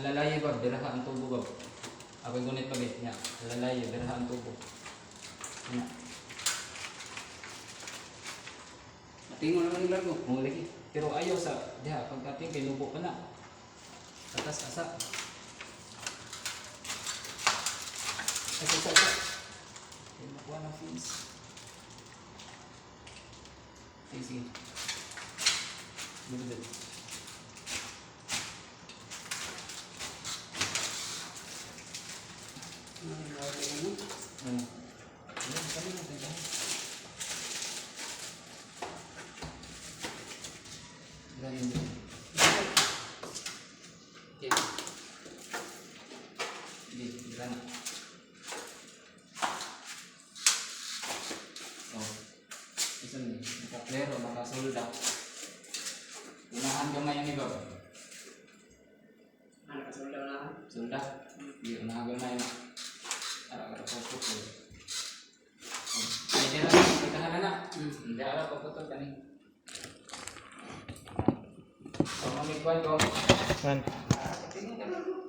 Alalayo ba, biraha ang tubo ba? Ako'y gunit pagit niya. Alalayo, biraha ang tubo. Ano? Tingol naman yung largo. Kung lagi. Pero ayaw sa diha. Pagkating kay lubo pa na. Atas asa. Asa. Kaya makuha ng fins. Sige. Good. Ano? Kami natin. Galing din. Okay. Hindi na. Oh. Isa ni. Nakaklero, nakasulda. Unahan gamay ang iba ba? Nakasulda unahan? Sulda? Hindi, unahan gamay na. Ara-ara po. Hindi na, itahan na. Hindi ara po kani. So, mamigwan ko. Man. Tingnan ka lang.